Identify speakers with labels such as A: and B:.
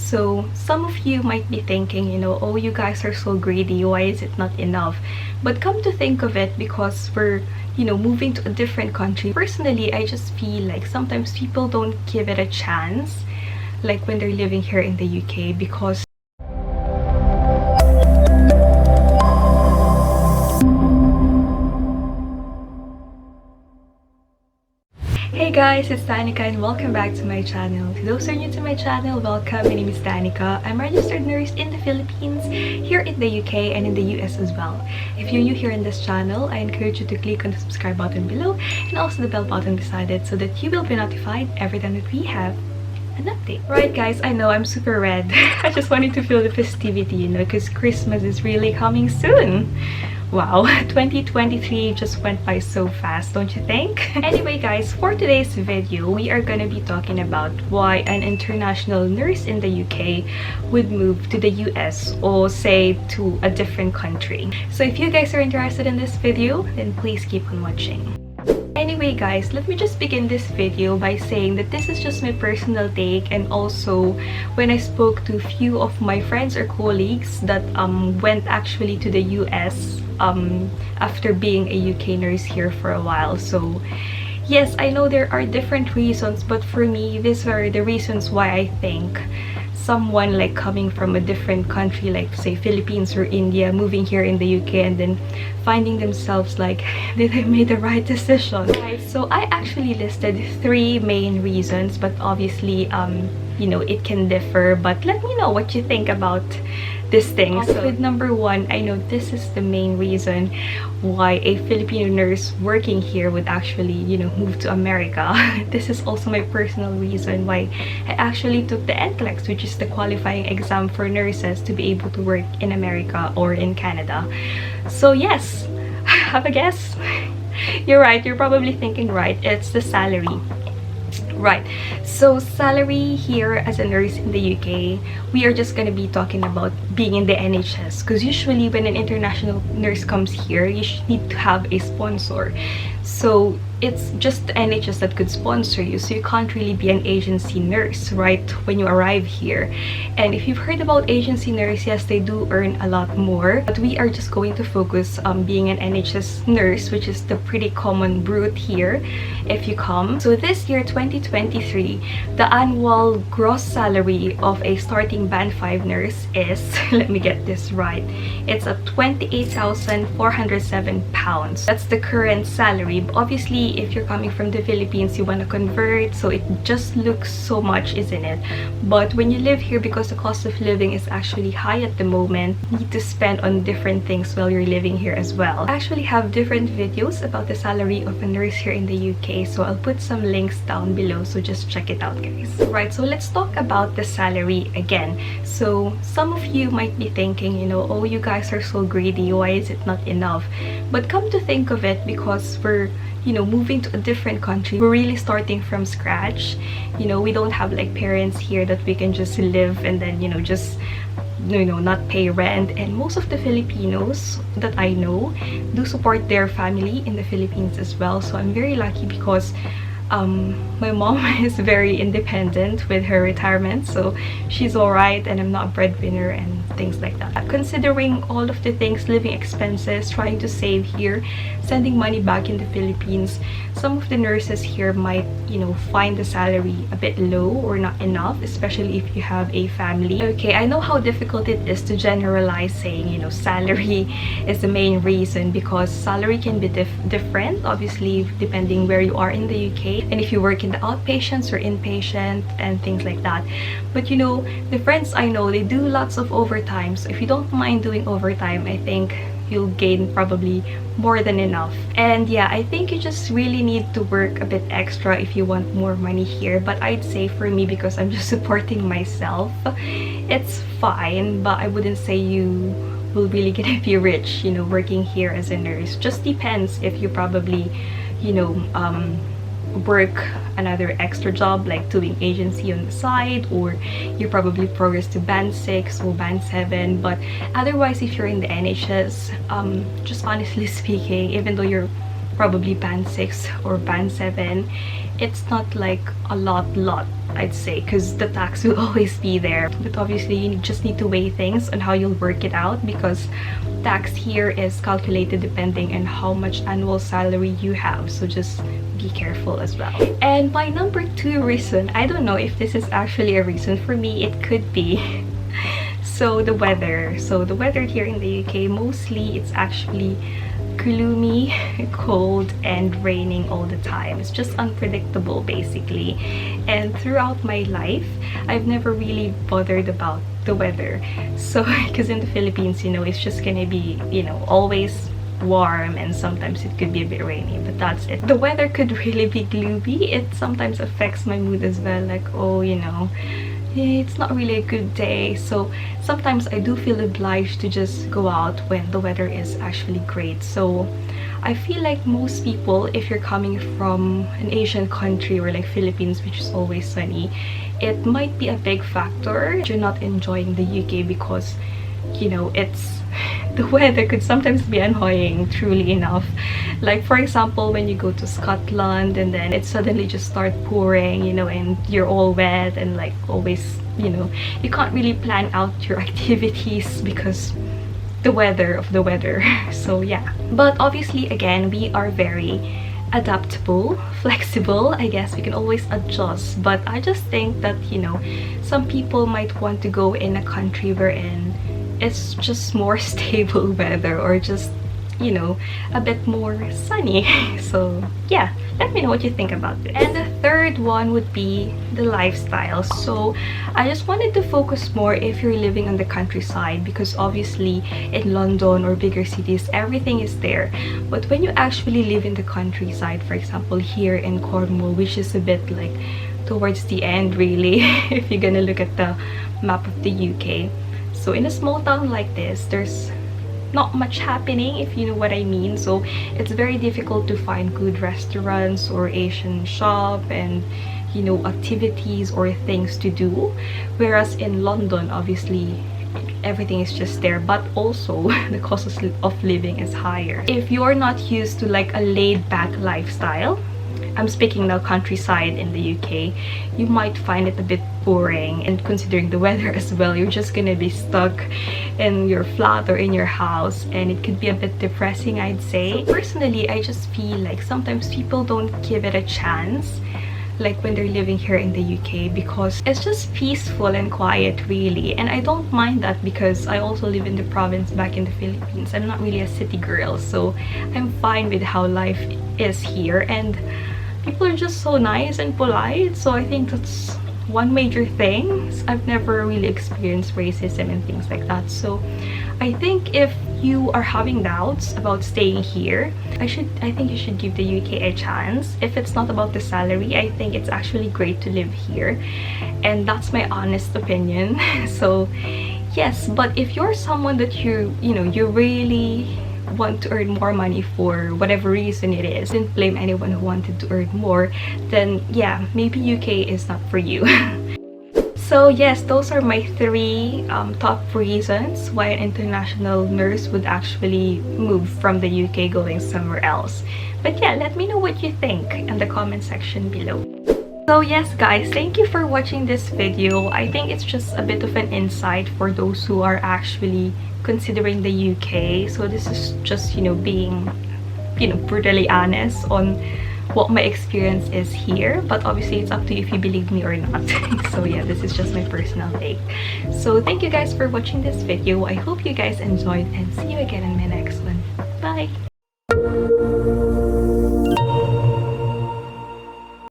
A: So some of you might be thinking, oh, you guys are so greedy, why is it not enough? But come to think of it, because we're moving to a different country. Personally, I just feel like sometimes people don't give it a chance, like when they're living here in the UK, because hey guys, it's Danica and welcome back to my channel. To those who are new to my channel, welcome. My name is Danica. I'm a registered nurse in the Philippines, here in the UK and in the US as well. If you're new here in this channel, I encourage you to click on the subscribe button below and also the bell button beside it so that you will be notified every time that we have an update. Right guys, I know I'm super red. I just wanted to feel the festivity, because Christmas is really coming soon. Wow, 2023 just went by so fast, don't you think? Anyway guys, for today's video, we are gonna be talking about why an international nurse in the UK would move to the US, or say to a different country. So if you guys are interested in this video, then please keep on watching. Anyway guys, let me just begin this video by saying that this is just my personal take, and also when I spoke to a few of my friends or colleagues that went actually to the US after being a UK nurse here for a while. So yes, I know there are different reasons, but for me, these are the reasons why I think someone like coming from a different country, like say Philippines or India, moving here in the UK and then finding themselves like, did I make the right decision? Right, so I actually listed 3 main reasons, but obviously it can differ, but let me know what you think about this thing. So with number 1, I know this is the main reason why a Filipino nurse working here would actually move to America. This is also my personal reason why I actually took the NCLEX, which is the qualifying exam for nurses to be able to work in America or in Canada. So yes, have a guess? You're right, you're probably thinking right, it's the salary. Right, so salary here as a nurse in the UK, we are just going to be talking about being in the NHS, because usually when an international nurse comes here, you need to have a sponsor. So it's just the NHS that could sponsor you, so you can't really be an agency nurse right when you arrive here. And if you've heard about agency nurse, yes, they do earn a lot more, but we are just going to focus on being an NHS nurse, which is the pretty common route here if you come. So this year, 2023, the annual gross salary of a starting band 5 nurse is, let me get this right, it's at £28,407. That's the current salary. Obviously, if you're coming from the Philippines, you want to convert, so it just looks so much, isn't it? But when you live here, because the cost of living is actually high at the moment, you need to spend on different things while you're living here as well. I actually have different videos about the salary of a nurse here in the UK, so I'll put some links down below, so just check it out guys. Right, so let's talk about the salary again. So some of you might be thinking, oh, you guys are so greedy, why is it not enough? But come to think of it, because we're moving to a different country, we're really starting from scratch. We don't have like parents here that we can just live and then just not pay rent. And most of the Filipinos that I know do support their family in the Philippines as well. So I'm very lucky, because my mom is very independent with her retirement, so she's alright, and I'm not a breadwinner and things like that. Considering all of the things, living expenses, trying to save here, sending money back in the Philippines, some of the nurses here might find the salary a bit low or not enough, especially if you have a family. Okay, I know how difficult it is to generalize saying salary is the main reason, because salary can be different obviously depending where you are in the UK, and if you work in the outpatients or inpatient and things like that. But the friends I know, they do lots of overtime, so if you don't mind doing overtime, I think you'll gain probably more than enough. And yeah, I think you just really need to work a bit extra if you want more money here. But I'd say for me, because I'm just supporting myself, it's fine, but I wouldn't say you will really gonna be rich working here as a nurse. Just depends if you probably work another extra job like doing agency on the side, or you probably progress to band 6 or band 7. But otherwise, if you're in the NHS, just honestly speaking, even though you're probably band 6 or band 7, it's not like a lot, I'd say, because the tax will always be there. But obviously you just need to weigh things on how you'll work it out, because tax here is calculated depending on how much annual salary you have, so just be careful as well. And my number 2 reason, I don't know if this is actually a reason, for me it could be so the weather. So the weather here in the UK, mostly it's actually gloomy, cold, and raining all the time. It's just unpredictable basically. And throughout my life, I've never really bothered about the weather. So because in the Philippines, you know, it's just gonna be, you know, always warm, and sometimes it could be a bit rainy, but that's it. The weather could really be gloomy. It sometimes affects my mood as well, like, oh, you know, it's not really a good day. So sometimes I do feel obliged to just go out when the weather is actually great. So I feel like most people, if you're coming from an Asian country or like Philippines, which is always sunny, it might be a big factor you're not enjoying the UK, because, you know, it's the weather could sometimes be annoying, truly enough. Like for example, when you go to Scotland and then it suddenly just start pouring, you know, and you're all wet, and like always, you know, you can't really plan out your activities because the weather. So yeah, but obviously again, we are very adaptable, flexible, I guess. We can always adjust. But I just think that, you know, some people might want to go in a country wherein it's just more stable weather, or just, you know, a bit more sunny. So yeah, let me know what you think about this. And the third one would be the lifestyle. So I just wanted to focus more if you're living on the countryside, because obviously in London or bigger cities everything is there. But when you actually live in the countryside, for example here in Cornwall, which is a bit like towards the end really if you're gonna look at the map of the UK. So in a small town like this, there's not much happening, if you know what I mean. So it's very difficult to find good restaurants or Asian shop and, you know, activities or things to do. Whereas in London, obviously everything is just there, but also the cost of living is higher. If you're not used to like a laid-back lifestyle, I'm speaking now countryside in the UK, you might find it a bit boring. And considering the weather as well, you're just gonna be stuck in your flat or in your house, and it could be a bit depressing, I'd say. So personally, I just feel like sometimes people don't give it a chance, like when they're living here in the UK, because it's just peaceful and quiet really. And I don't mind that, because I also live in the province back in the Philippines. I'm not really a city girl, so I'm fine with how life is here, and people are just so nice and polite. So I think that's one major thing. I've never really experienced racism and things like that. So I think if you are having doubts about staying here, I think you should give the UK a chance. If it's not about the salary, I think it's actually great to live here, and that's my honest opinion. So yes, but if you're someone that you know, you really want to earn more money for whatever reason it is, didn't blame anyone who wanted to earn more, then yeah, maybe UK is not for you. So yes, those are my 3 top reasons why an international nurse would actually move from the UK going somewhere else. But yeah, let me know what you think in the comment section below. So yes guys, thank you for watching this video. I think it's just a bit of an insight for those who are actually considering the UK. So this is just, you know, being, you know, brutally honest on what my experience is here. But obviously it's up to you if you believe me or not. So yeah, this is just my personal take. So thank you guys for watching this video. I hope you guys enjoyed, and see you again in my next one. Bye!